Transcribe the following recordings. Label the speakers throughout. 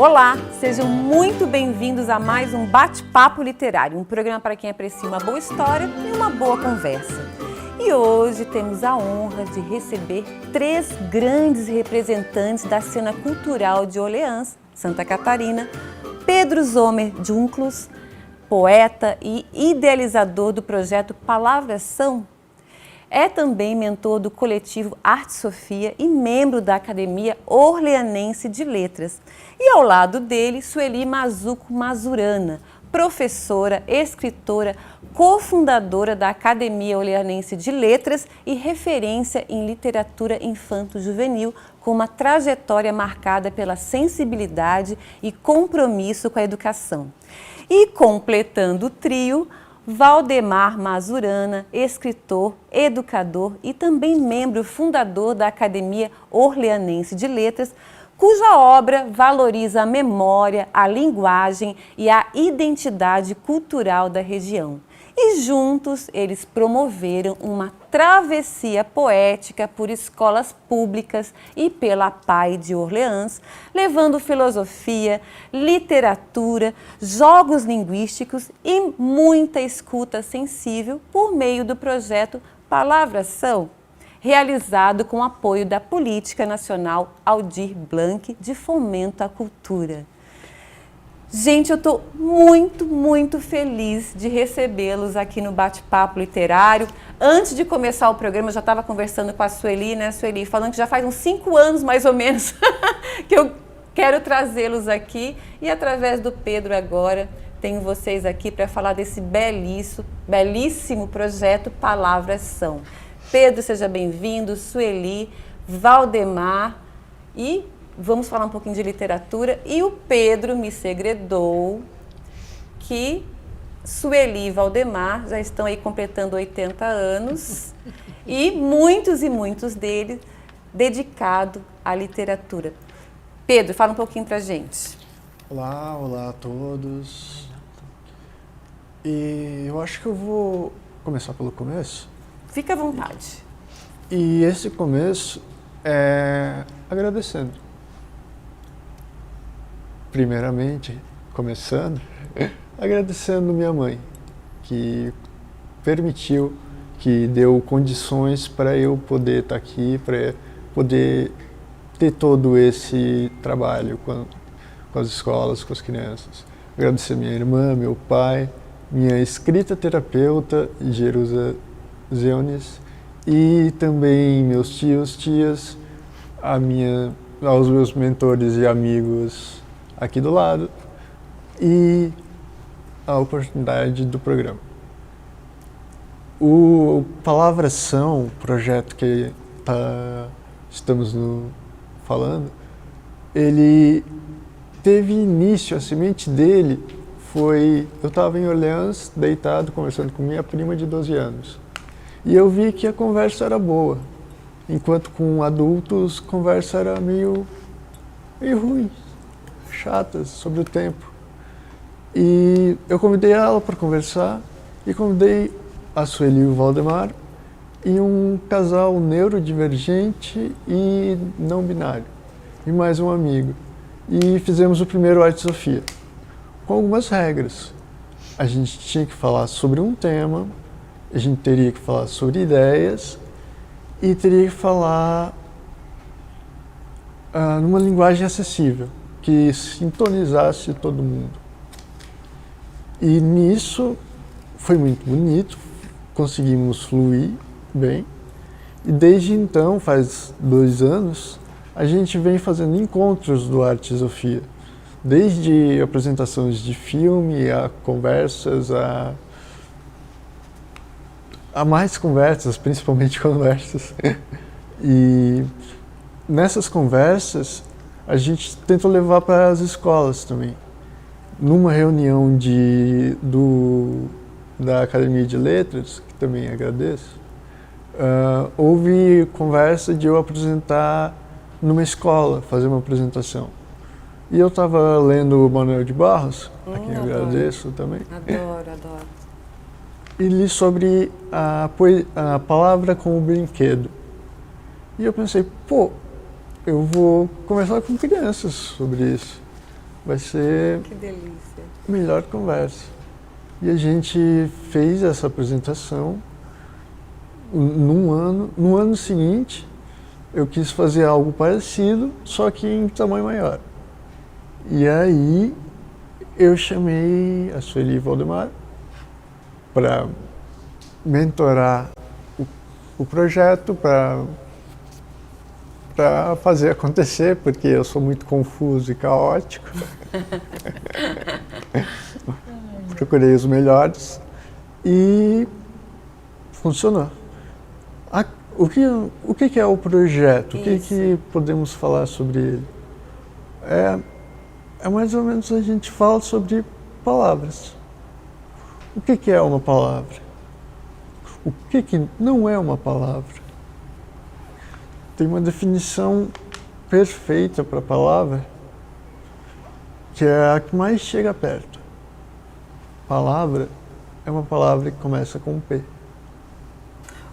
Speaker 1: Olá, sejam muito bem-vindos a mais um Bate-Papo Literário, um programa para quem aprecia uma boa história e uma boa conversa. E hoje temos a honra de receber 3 grandes representantes da cena cultural de Orleans, Santa Catarina: Pedro Zomer Junclos, poeta e idealizador do projeto Palavras São. É também mentor do coletivo Arte Sofia e membro da Academia Orleanense de Letras. E ao lado dele, Sueli Mazuco Mazurana, professora, escritora, cofundadora da Academia Orleanense de Letras e referência em literatura infanto-juvenil, com uma trajetória marcada pela sensibilidade e compromisso com a educação. E completando o trio, Valdemar Mazurana, escritor, educador e também membro fundador da Academia Orleanense de Letras, cuja obra valoriza a memória, a linguagem e a identidade cultural da região. E juntos eles promoveram uma travessia poética por escolas públicas e pela PAI de Orleans, levando filosofia, literatura, jogos linguísticos e muita escuta sensível por meio do projeto Palavras São, realizado com apoio da Política Nacional Aldir Blanc de Fomento à Cultura. Gente, eu estou muito feliz de recebê-los aqui no Bate-Papo Literário. Antes de começar o programa, eu já estava conversando com a Sueli, né, Sueli? Falando que já faz uns 5 anos, mais ou menos, que eu quero trazê-los aqui. E através do Pedro agora, tenho vocês aqui para falar desse belíssimo projeto Palavras São. Pedro, seja bem-vindo, Sueli, Valdemar e... vamos falar um pouquinho de literatura. E o Pedro me segredou que Sueli e Valdemar já estão aí completando 80 anos e muitos deles dedicados à literatura. Pedro, fala um pouquinho pra gente.
Speaker 2: Olá a todos. E eu acho que eu vou começar pelo começo.
Speaker 1: Fica à vontade.
Speaker 2: E esse começo é agradecendo. Primeiramente, começando, agradecendo minha mãe, que permitiu, que deu condições para eu poder estar aqui, para poder ter todo esse trabalho com as escolas, com as crianças. Agradecer minha irmã, meu pai, minha escrita terapeuta, Jerusa Zeunes, e também meus tios, tias, aos meus mentores e amigos aqui do lado, e a oportunidade do programa. O Palavras São, o projeto que estamos falando, ele teve início, a semente dele foi... eu estava em Orleans, deitado, conversando com minha prima de 12 anos, e eu vi que a conversa era boa, enquanto com adultos a conversa era meio ruim, chatas sobre o tempo. E eu convidei ela para conversar e convidei a Sueli e o Valdemar e um casal neurodivergente e não binário e mais um amigo. E fizemos o primeiro Arte Sofia com algumas regras. A gente tinha que falar sobre um tema, a gente teria que falar sobre ideias e teria que falar numa linguagem acessível, que sintonizasse todo mundo. E nisso foi muito bonito, conseguimos fluir bem. E desde então, faz 2 anos, a gente vem fazendo encontros do Arte Sofia. Desde apresentações de filme, a conversas, a mais conversas, principalmente conversas. E nessas conversas, a gente tenta levar para as escolas também. Numa reunião da Academia de Letras, que também agradeço, houve conversa de eu apresentar numa escola, fazer uma apresentação. E eu estava lendo o Manuel de Barros, a quem eu agradeço também.
Speaker 1: Adoro.
Speaker 2: E li sobre a palavra como brinquedo. E eu pensei, eu vou conversar com crianças sobre isso. vai ser
Speaker 1: Que delícia.
Speaker 2: a melhor conversa. E a gente fez essa apresentação no ano seguinte, eu quis fazer algo parecido, só que em tamanho maior. E aí eu chamei a Sueli Valdemar para mentorar o projeto, para fazer acontecer, porque eu sou muito confuso e caótico. Procurei os melhores e funcionou. O que é o projeto? O que podemos falar sobre ele? É mais ou menos a gente fala sobre palavras. O que é uma palavra? O que não é uma palavra? Tem uma definição perfeita para a palavra, que é a que mais chega perto. Palavra é uma palavra que começa com P.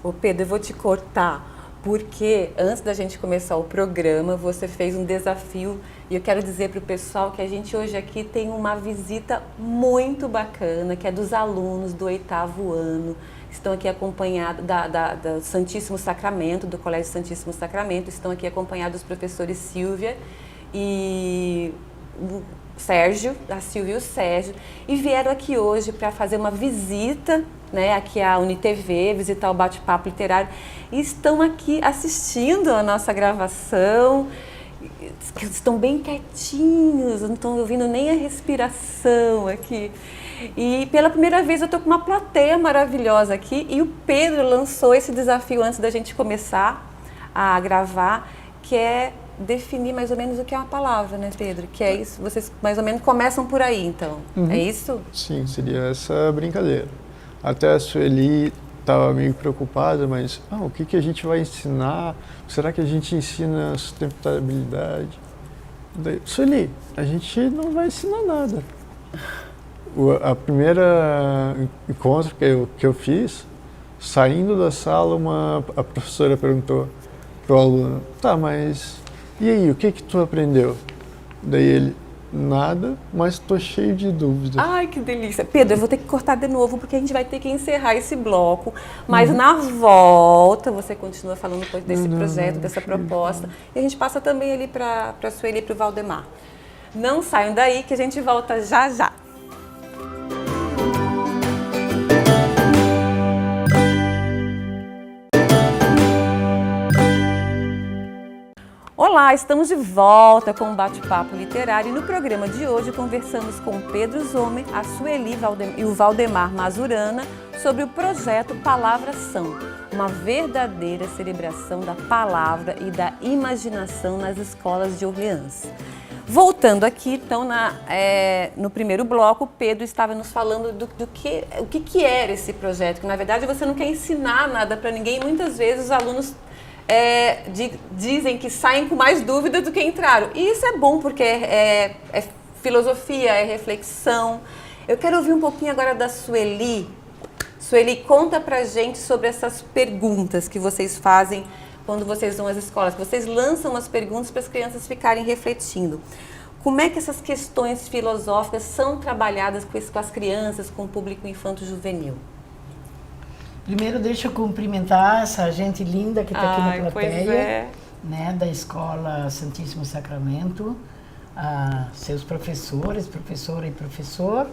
Speaker 1: Ô Pedro, eu vou te cortar, porque antes da gente começar o programa, você fez um desafio e eu quero dizer para o pessoal que a gente hoje aqui tem uma visita muito bacana, que é dos alunos do 8º ano, estão aqui acompanhados do Santíssimo Sacramento, do Colégio Santíssimo Sacramento, estão aqui acompanhados dos professores Silvia e Sérgio, a Silvia e o Sérgio, e vieram aqui hoje para fazer uma visita, né, aqui à UniTV, visitar o Bate-Papo Literário, e estão aqui assistindo a nossa gravação, estão bem quietinhos, não estão ouvindo nem a respiração aqui. E pela primeira vez eu estou com uma plateia maravilhosa aqui, e o Pedro lançou esse desafio antes da gente começar a gravar, que é definir mais ou menos o que é uma palavra, né, Pedro? Que é isso, vocês mais ou menos começam por aí, então.
Speaker 2: Uhum.
Speaker 1: É isso?
Speaker 2: Sim, seria essa brincadeira. Até a Sueli estava meio preocupada, mas o que a gente vai ensinar? Será que a gente ensina sustentabilidade? Daí, Sueli, a gente não vai ensinar nada. A primeira encontro que eu fiz, saindo da sala, a professora perguntou para o aluno, tá, mas e aí, o que tu aprendeu? Daí ele, nada, mas estou cheio de dúvidas.
Speaker 1: Ai, que delícia. Pedro, eu vou ter que cortar de novo, porque a gente vai ter que encerrar esse bloco. Mas na volta, você continua falando um pouco desse projeto, dessa proposta. E a gente passa também ali para a Sueli e para o Valdemar. Não saiam daí, que a gente volta já já. Olá, estamos de volta com o Bate-Papo Literário e no programa de hoje conversamos com o Pedro Zomer, a Sueli e o Valdemar Mazurana sobre o projeto Palavras São, uma verdadeira celebração da palavra e da imaginação nas escolas de Orleans. Voltando aqui, então, no primeiro bloco, o Pedro estava nos falando o que era esse projeto, que na verdade você não quer ensinar nada para ninguém, muitas vezes os alunos dizem que saem com mais dúvidas do que entraram. E isso é bom, porque é filosofia, é reflexão. Eu quero ouvir um pouquinho agora da Sueli. Sueli, conta pra gente sobre essas perguntas que vocês fazem quando vocês vão às escolas. Vocês lançam as perguntas para as crianças ficarem refletindo. Como é que essas questões filosóficas são trabalhadas com as crianças, com o público infanto-juvenil?
Speaker 3: Primeiro, deixa eu cumprimentar essa gente linda que está aqui na plateia, né, da Escola Santíssimo Sacramento, seus professores, professora e professor.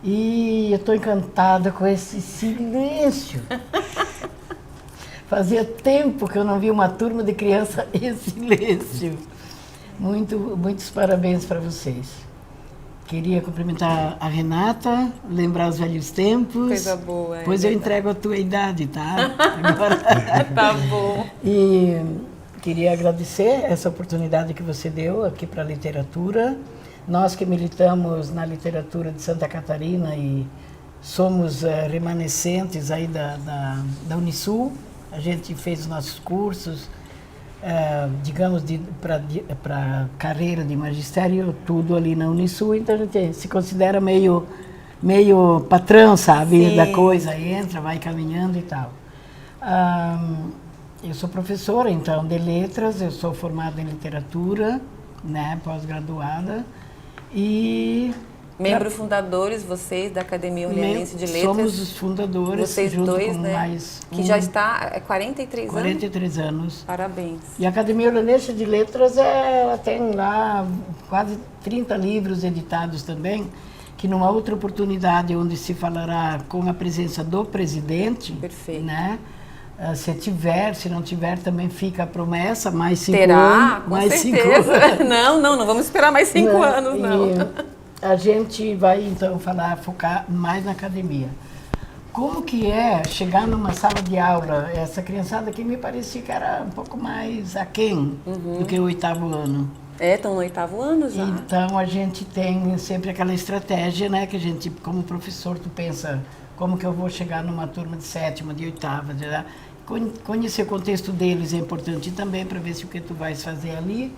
Speaker 3: E eu estou encantada com esse silêncio. Fazia tempo que eu não vi uma turma de criança em silêncio. Muitos parabéns para vocês. Queria cumprimentar a Renata, lembrar os velhos tempos.
Speaker 1: Coisa boa.
Speaker 3: Pois eu entrego a tua idade, tá? Agora...
Speaker 1: Tá bom.
Speaker 3: E queria agradecer essa oportunidade que você deu aqui para a literatura. Nós que militamos na literatura de Santa Catarina e somos remanescentes aí da Unisul, a gente fez os nossos cursos, digamos, para carreira de magistério, tudo ali na Unisul, então a gente se considera meio patrão, sabe,
Speaker 1: Sim.
Speaker 3: da coisa, entra, vai caminhando e tal. Eu sou professora, então, de letras, eu sou formada em literatura, né, pós-graduada, E
Speaker 1: Membros fundadores, vocês, da Academia Orleanense de Letras.
Speaker 3: Somos os fundadores,
Speaker 1: vocês
Speaker 3: junto
Speaker 1: dois,
Speaker 3: com
Speaker 1: né?
Speaker 3: mais
Speaker 1: Que já está há 43 anos?
Speaker 3: 43 anos.
Speaker 1: Parabéns.
Speaker 3: E a Academia Orleanense de Letras, ela tem lá quase 30 livros editados também, que numa outra oportunidade, onde se falará com a presença do presidente,
Speaker 1: perfeito,
Speaker 3: né? Se tiver, se não tiver, também fica a promessa, mais 5
Speaker 1: Terá,
Speaker 3: anos.
Speaker 1: com
Speaker 3: mais
Speaker 1: certeza.
Speaker 3: 5 anos.
Speaker 1: Não vamos esperar mais 5 anos, não.
Speaker 3: A gente vai, então, focar mais na academia. Como que é chegar numa sala de aula? Essa criançada aqui me parecia que era um pouco mais aquém do que o 8º ano.
Speaker 1: Estão no 8º ano já.
Speaker 3: Então, a gente tem sempre aquela estratégia, né? Que a gente, como professor, tu pensa, como que eu vou chegar numa turma de 7ª, de 8ª? Conhecer o contexto deles é importante também, para ver se o que tu vais fazer ali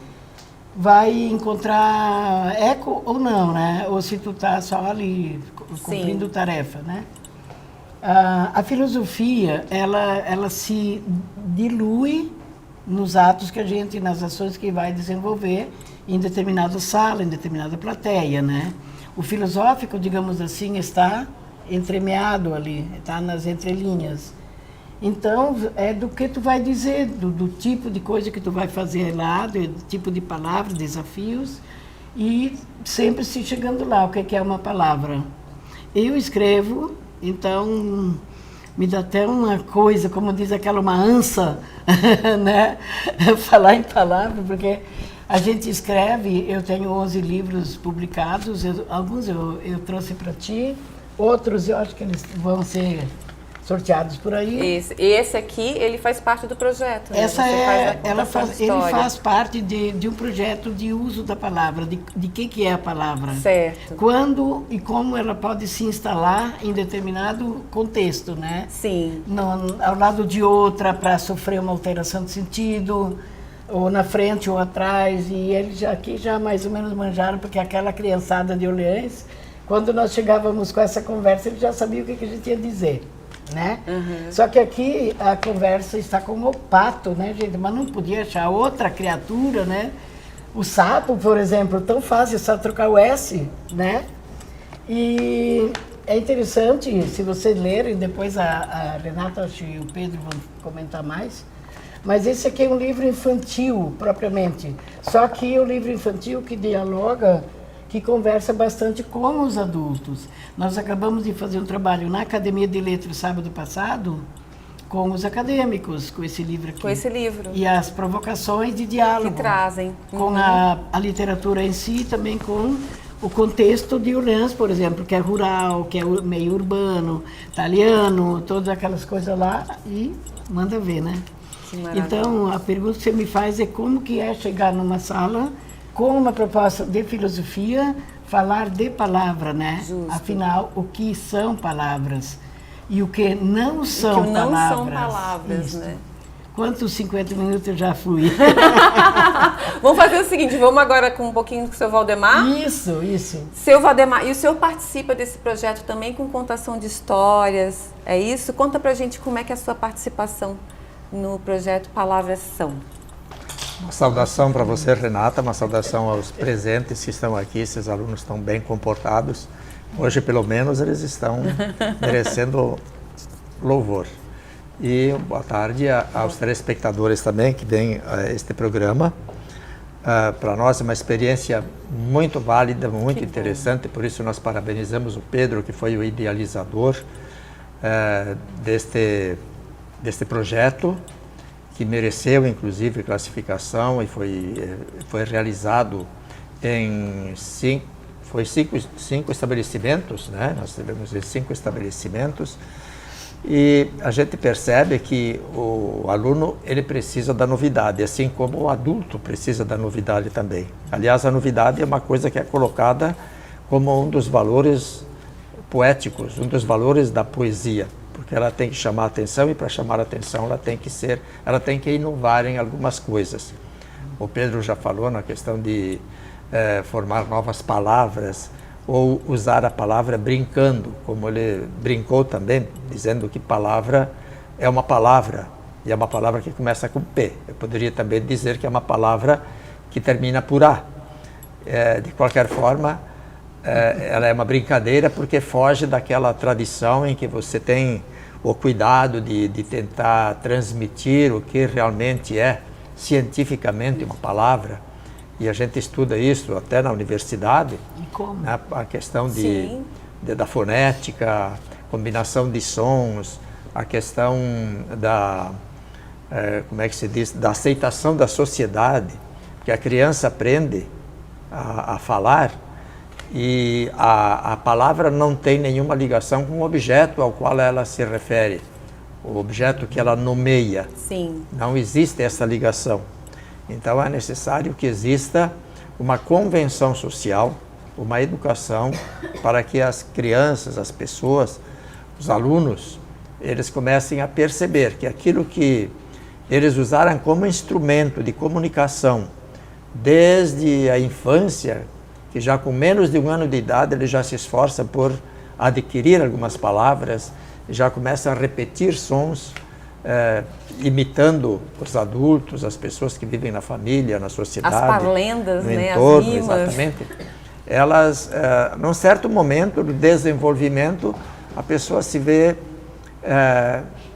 Speaker 3: vai encontrar eco ou não, né? Ou se tu tá só ali cumprindo tarefa, né? A filosofia, ela se dilui nos atos que a gente, nas ações que vai desenvolver em determinada sala, em determinada plateia, né? O filosófico, digamos assim, está entremeado ali, está nas entrelinhas. Então, é do que tu vai dizer, do tipo de coisa que tu vai fazer lá, do tipo de palavras, desafios, e sempre se chegando lá, o que é uma palavra. Eu escrevo, então me dá até uma coisa, como diz aquela, uma ânsia, né? Falar em palavra, porque a gente escreve, eu tenho 11 livros publicados, alguns eu trouxe para ti, outros eu acho que eles vão ser sorteados por aí.
Speaker 1: Esse aqui, ele faz parte do projeto, né?
Speaker 3: Ele faz parte de um projeto de uso da palavra, de que é a palavra.
Speaker 1: Certo.
Speaker 3: Quando e como ela pode se instalar em determinado contexto, né?
Speaker 1: Sim.
Speaker 3: Ao lado de outra, para sofrer uma alteração de sentido, ou na frente ou atrás, e eles aqui já mais ou menos manjaram, porque aquela criançada de Orleans, quando nós chegávamos com essa conversa, eles já sabiam o que a gente ia dizer. Né? Só que aqui a conversa está como o pato, né, gente? Mas não podia achar outra criatura, né? O sapo, por exemplo, tão fácil, só trocar o S, né? E é interessante, se vocês lerem, depois a Renata e o Pedro vão comentar mais, mas esse aqui é um livro infantil, propriamente. Só que é um livro infantil que dialoga, que conversa bastante com os adultos. Nós acabamos de fazer um trabalho na Academia de Letras sábado passado com os acadêmicos, com esse livro aqui.
Speaker 1: Com esse livro.
Speaker 3: E as provocações de diálogo.
Speaker 1: Que trazem.
Speaker 3: Com a literatura em si, também com o contexto de Orleans, por exemplo, que é rural, que é meio urbano, italiano, todas aquelas coisas lá, e manda ver, né?
Speaker 1: Que maravilha.
Speaker 3: Então, a pergunta que você me faz é como que é chegar numa sala com uma proposta de filosofia, falar de palavra, né?
Speaker 1: Justo.
Speaker 3: Afinal, o que são palavras e o que não são palavras.
Speaker 1: Não são palavras,
Speaker 3: isso.
Speaker 1: né?
Speaker 3: Quantos 50 minutos eu já fui?
Speaker 1: Vamos fazer o seguinte, vamos agora com um pouquinho com o seu Valdemar.
Speaker 3: Isso.
Speaker 1: Seu Valdemar, e o senhor participa desse projeto também com contação de histórias, é isso? Conta pra gente como é que é a sua participação no projeto Palavras São.
Speaker 4: Uma saudação para você, Renata, uma saudação aos presentes que estão aqui. Esses alunos estão bem comportados. Hoje, pelo menos, eles estão merecendo louvor. E boa tarde aos telespectadores também que vêm a este programa. Para nós é uma experiência muito válida, muito interessante, por isso nós parabenizamos o Pedro, que foi o idealizador deste projeto, que mereceu, inclusive, classificação e foi realizado em cinco estabelecimentos, né? Nós tivemos 5 estabelecimentos e a gente percebe que o aluno ele precisa da novidade, assim como o adulto precisa da novidade também. Aliás, a novidade é uma coisa que é colocada como um dos valores poéticos, um dos valores da poesia. Porque ela tem que chamar a atenção e para chamar a atenção ela tem que inovar em algumas coisas. O Pedro já falou na questão de formar novas palavras ou usar a palavra brincando, como ele brincou também, dizendo que palavra é uma palavra e é uma palavra que começa com P. Eu poderia também dizer que é uma palavra que termina por A. De qualquer forma, ela é uma brincadeira porque foge daquela tradição em que você tem o cuidado de tentar transmitir o que realmente é cientificamente uma palavra. E a gente estuda isso até na universidade.
Speaker 3: E como?
Speaker 4: Né? A questão da fonética, combinação de sons, a questão da, como é que se diz, da aceitação da sociedade, porque a criança aprende a falar e a palavra não tem nenhuma ligação com o objeto ao qual ela se refere, o objeto que ela nomeia.
Speaker 1: Sim.
Speaker 4: Não existe essa ligação. Então é necessário que exista uma convenção social, uma educação para que as crianças, as pessoas, os alunos, eles comecem a perceber que aquilo que eles usaram como instrumento de comunicação desde a infância, que já com menos de 1 ano de idade ele já se esforça por adquirir algumas palavras, já começa a repetir sons, imitando os adultos, as pessoas que vivem na família, na sociedade,
Speaker 1: as parlendas,
Speaker 4: no
Speaker 1: né,
Speaker 4: entorno,
Speaker 1: as rimas.
Speaker 4: exatamente. Elas, num certo momento do desenvolvimento, a pessoa se vê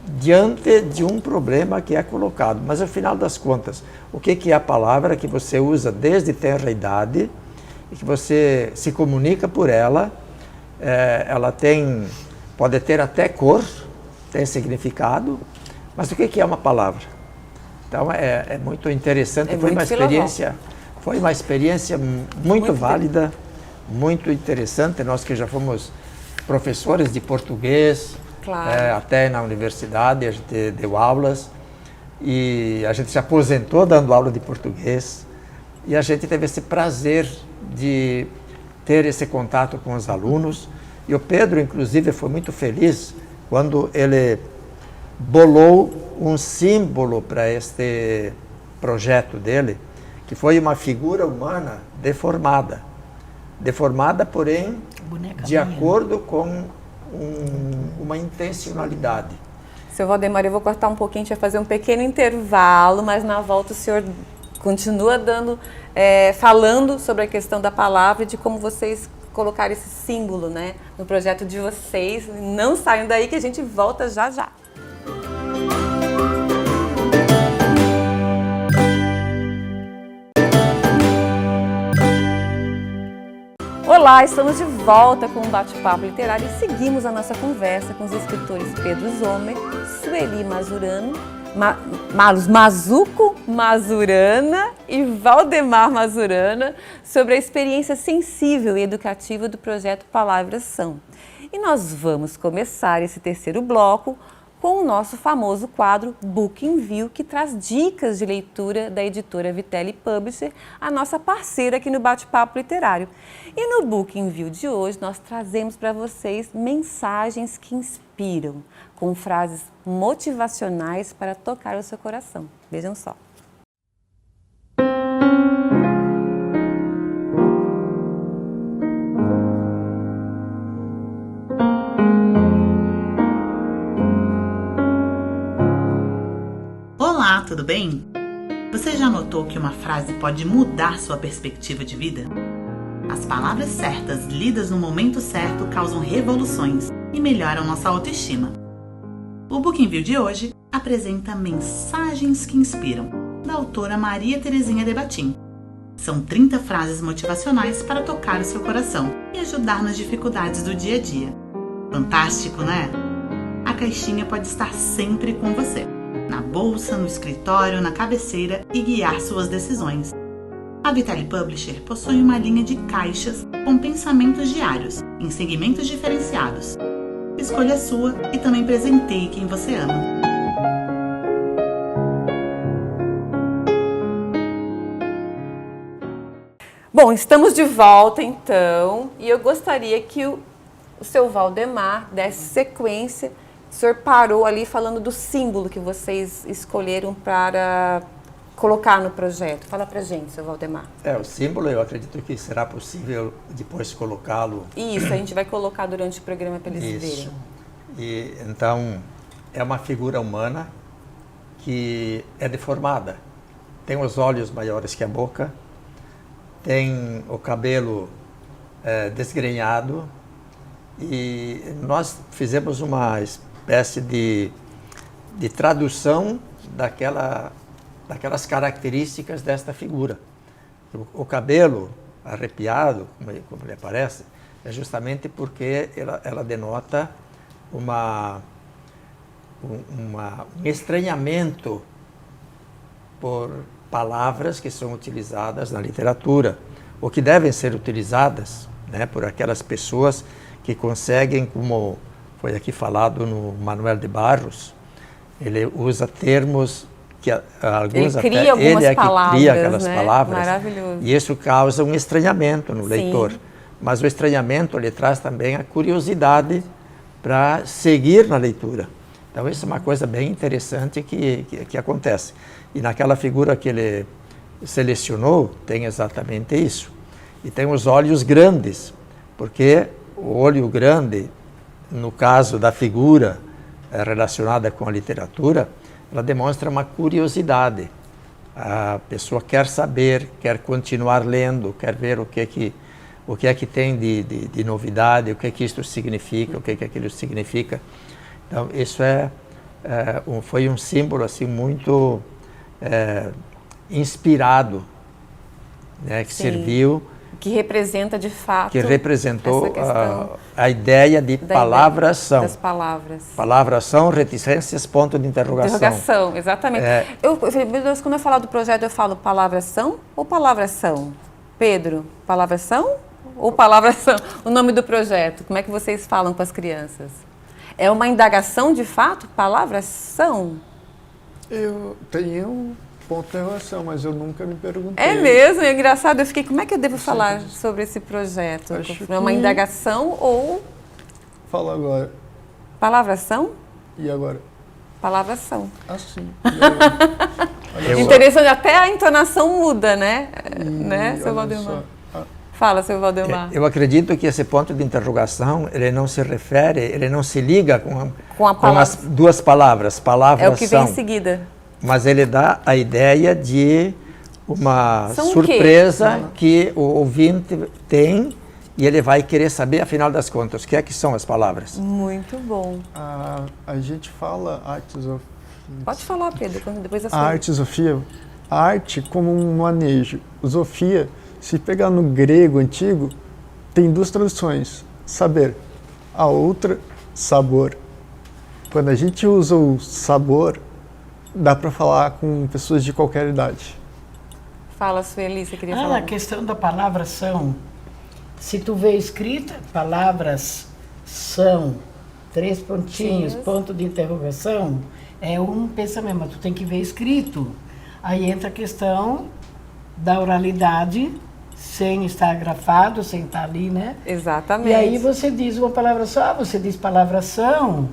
Speaker 4: diante de um problema que é colocado. Mas, ao final das contas, o que é a palavra que você usa desde tenra idade e que você se comunica por ela? Ela pode ter até cor, tem significado, mas o que é uma palavra? Então, é muito interessante, foi uma experiência muito válida, muito interessante. Nós que já fomos professores de português,
Speaker 1: claro.
Speaker 4: Até na universidade, a gente deu aulas e a gente se aposentou dando aula de português e a gente teve esse prazer de ter esse contato com os alunos. E o Pedro, inclusive, foi muito feliz quando ele bolou um símbolo para este projeto dele, que foi uma figura humana deformada, porém, de acordo com uma intencionalidade.
Speaker 1: Seu Valdemar, eu vou cortar um pouquinho, a gente vai fazer um pequeno intervalo, mas na volta o senhor continua falando sobre a questão da palavra e de como vocês colocaram esse símbolo, né, no projeto de vocês. Não saiam daí que a gente volta já já. Olá, estamos de volta com um bate-papo literário e seguimos a nossa conversa com os escritores Pedro Zomer, Sueli Mazurano, Mazuco Mazurana e Valdemar Mazurana sobre a experiência sensível e educativa do projeto Palavras São. E nós vamos começar esse terceiro bloco com o nosso famoso quadro Book in View, que traz dicas de leitura da editora Vitelli Publisher, a nossa parceira aqui no Bate-Papo Literário. E no Book in View de hoje, nós trazemos para vocês mensagens que inspiram, com frases motivacionais para tocar o seu coração. Vejam só.
Speaker 5: Olá, tudo bem? Você já notou que uma frase pode mudar sua perspectiva de vida? As palavras certas, lidas no momento certo, causam revoluções e melhoram nossa autoestima. O Book in View de hoje apresenta Mensagens que Inspiram, da autora Maria Terezinha de Batim. São 30 frases motivacionais para tocar o seu coração e ajudar nas dificuldades do dia a dia. Fantástico, né? A caixinha pode estar sempre com você, na bolsa, no escritório, na cabeceira e guiar suas decisões. A Vitelli Publisher possui uma linha de caixas com pensamentos diários, em segmentos diferenciados. Escolha a sua e também presenteie quem você ama.
Speaker 1: Bom, estamos de volta então, e eu gostaria que o seu Valdemar desse sequência. O senhor parou ali falando do símbolo que vocês escolheram para colocar no projeto. Fala pra gente, seu Valdemar.
Speaker 4: O símbolo, eu acredito que será possível depois colocá-lo.
Speaker 1: Isso, a gente vai colocar durante o programa para eles verem.
Speaker 4: E então, é uma figura humana que é deformada. Tem os olhos maiores que a boca, tem o cabelo desgrenhado, e nós fizemos uma espécie de tradução daquelas características desta figura. O cabelo arrepiado, como lhe parece, é justamente porque ela denota um estranhamento por palavras que são utilizadas na literatura, ou que devem ser utilizadas, né, por aquelas pessoas que conseguem, como foi aqui falado no Manuel de Barros, ele usa termos que alguns
Speaker 1: ele cria algumas palavras,
Speaker 4: cria aquelas,
Speaker 1: né?
Speaker 4: palavras.
Speaker 1: Maravilhoso.
Speaker 4: E isso causa um estranhamento no
Speaker 1: Sim.
Speaker 4: leitor. Mas o estranhamento lhe traz também a curiosidade para seguir na leitura. Então isso é uma coisa bem interessante que acontece. E naquela figura que ele selecionou tem exatamente isso. E tem os olhos grandes, porque o olho grande, no caso da figura relacionada com a literatura, ela demonstra uma curiosidade. A pessoa quer saber, quer continuar lendo, quer ver o que é que tem de novidade, o que é que isto significa, o que é que aquilo significa. Então, isso foi um símbolo assim, muito inspirado, né, que
Speaker 1: Sim.
Speaker 4: serviu...
Speaker 1: Que representa, de fato,
Speaker 4: que representou
Speaker 1: essa
Speaker 4: a ideia de palavração.
Speaker 1: das palavras.
Speaker 4: Palavração, reticências, ponto de interrogação.
Speaker 1: Interrogação, exatamente. Eu falei, meu Deus, quando eu falo do projeto, eu falo palavração ou palavração? Pedro, palavração ou palavração? O nome do projeto, como é que vocês falam com as crianças? É uma indagação, de fato? Palavração?
Speaker 2: Eu tenho ponto de interrogação, mas eu nunca me perguntei.
Speaker 1: É mesmo, é engraçado. Eu fiquei, como é que eu devo falar sobre esse projeto?
Speaker 2: Acho
Speaker 1: É uma
Speaker 2: que-
Speaker 1: indagação ou
Speaker 2: Fala agora.
Speaker 1: palavração?
Speaker 2: E agora?
Speaker 1: Palavração.
Speaker 2: Assim. E agora? Olha só.
Speaker 1: Interessante, até a entonação muda, né? Né, seu
Speaker 2: olha
Speaker 1: Valdemar?
Speaker 2: só. Ah,
Speaker 1: Fala, seu Valdemar.
Speaker 4: Eu acredito que esse ponto de interrogação, ele não se refere, ele não se liga
Speaker 1: Com a
Speaker 4: com
Speaker 1: palavra.
Speaker 4: as duas palavras, palavração.
Speaker 1: É o que vem em seguida.
Speaker 4: Mas ele dá a ideia de uma
Speaker 1: São o quê?
Speaker 4: surpresa que o ouvinte tem e ele vai querer saber, afinal das contas, o que é que são as palavras.
Speaker 1: Muito bom.
Speaker 2: a gente fala artes of...
Speaker 1: Pode falar, Pedro, depois da
Speaker 2: A
Speaker 1: sua.
Speaker 2: arte Sofia, a arte como um manejo. Sofia, se pegar no grego antigo, tem duas traduções. Saber. A outra, sabor. Quando a gente usa o sabor, dá para falar com pessoas de qualquer idade.
Speaker 1: Fala, Sueli, você queria
Speaker 3: A
Speaker 1: falar?
Speaker 3: questão da palavra são, se tu vê escrita, palavras são, 3 pontinhos,
Speaker 1: Sim.
Speaker 3: ponto de interrogação, é um pensamento, mas tu tem que ver escrito. Aí entra a questão da oralidade, sem estar grafado, sem estar ali, né?
Speaker 1: Exatamente.
Speaker 3: E aí você diz uma palavra só, você diz palavração,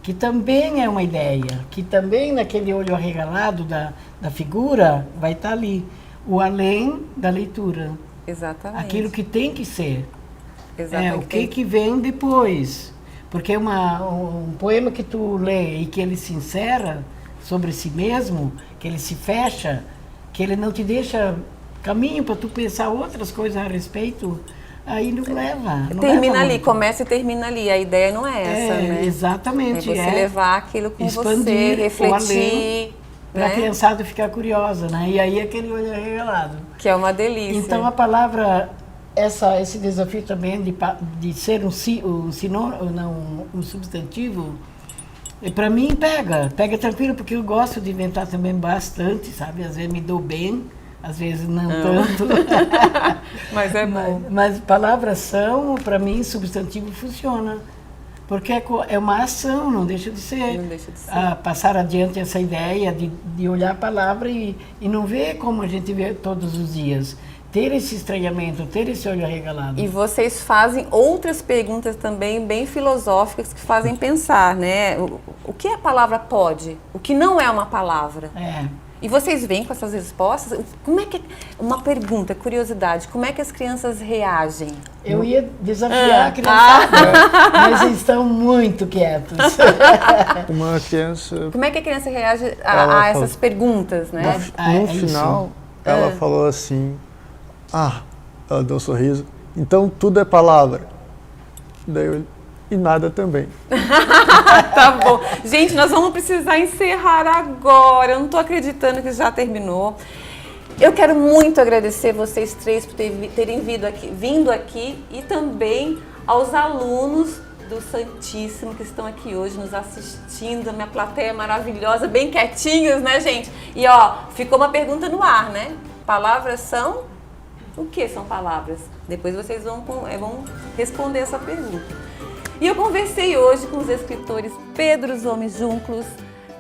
Speaker 3: que também é uma ideia, que também naquele olho arregalado da figura vai estar ali, o além da leitura,
Speaker 1: Exatamente.
Speaker 3: aquilo que tem que ser,
Speaker 1: Exatamente.
Speaker 3: o que vem depois. Porque um poema que tu lê e que ele se encerra sobre si mesmo, que ele se fecha, que ele não te deixa caminho para tu pensar outras coisas a respeito, aí não leva. Não
Speaker 1: Termina
Speaker 3: leva
Speaker 1: ali,
Speaker 3: muito.
Speaker 1: começa e termina ali. A ideia não é essa, né?
Speaker 3: Exatamente.
Speaker 1: É você levar aquilo com você,
Speaker 3: expandir o
Speaker 1: refletir,
Speaker 3: além, para a
Speaker 1: né?
Speaker 3: criançada ficar curiosa, né? E aí aquele olho arregalado.
Speaker 1: Que é uma delícia.
Speaker 3: Então a palavra, esse desafio também de ser um sinônimo, não, um substantivo, para mim pega tranquilo, porque eu gosto de inventar também bastante, sabe? Às vezes me dou bem, às vezes não tanto.
Speaker 1: Mas é bom.
Speaker 3: Mas palavras são, para mim, substantivo funciona. Porque é uma ação, não deixa de ser.
Speaker 1: Não deixa de ser.
Speaker 3: Passar adiante essa ideia de olhar a palavra e não ver como a gente vê todos os dias. Ter esse estranhamento, ter esse olho arregalado.
Speaker 1: E vocês fazem outras perguntas também bem filosóficas que fazem pensar, né? O que a palavra pode? O que não é uma palavra? E vocês vêm com essas respostas? Como é que... Uma pergunta, curiosidade. Como é que as crianças reagem?
Speaker 3: Eu ia desafiar a criançada, mas estão muito quietos.
Speaker 2: Uma criança,
Speaker 1: Como é que a criança reage
Speaker 2: Ela
Speaker 1: a essas perguntas, né?
Speaker 2: no
Speaker 3: é isso.
Speaker 2: final, ela falou assim, ela deu um sorriso, Então tudo é palavra. Daí eu, e nada também.
Speaker 1: Tá bom. Gente, nós vamos precisar encerrar agora. Eu não estou acreditando que já terminou. Eu quero muito agradecer vocês três por terem vindo aqui e também aos alunos do Santíssimo que estão aqui hoje nos assistindo, a minha plateia maravilhosa, bem quietinhos, né, gente? E ó, ficou uma pergunta no ar, né? Palavras são? O que são palavras? Depois vocês vão responder essa pergunta. E eu conversei hoje com os escritores Pedro Zomes Junclos,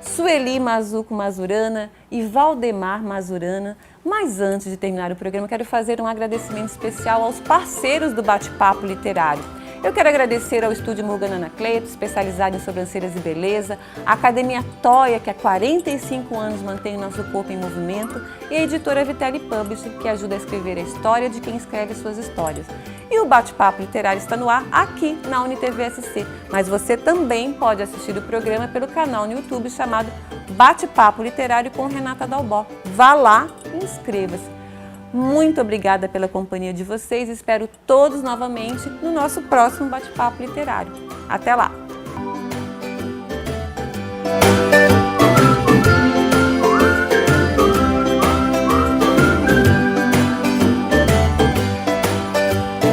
Speaker 1: Sueli Mazuco Mazurana e Valdemar Mazurana. Mas antes de terminar o programa, quero fazer um agradecimento especial aos parceiros do Bate-Papo Literário. Eu quero agradecer ao Estúdio Morgana Anacleto, especializado em sobrancelhas e beleza, a Academia Toia, que há 45 anos mantém o nosso corpo em movimento, e a editora Vitelli Publishing, que ajuda a escrever a história de quem escreve suas histórias. E o Bate-Papo Literário está no ar aqui na UniTV SC, mas você também pode assistir o programa pelo canal no YouTube chamado Bate-Papo Literário com Renata Dalbó. Vá lá e inscreva-se. Muito obrigada pela companhia de vocês. Espero todos novamente no nosso próximo Bate-Papo Literário. Até lá!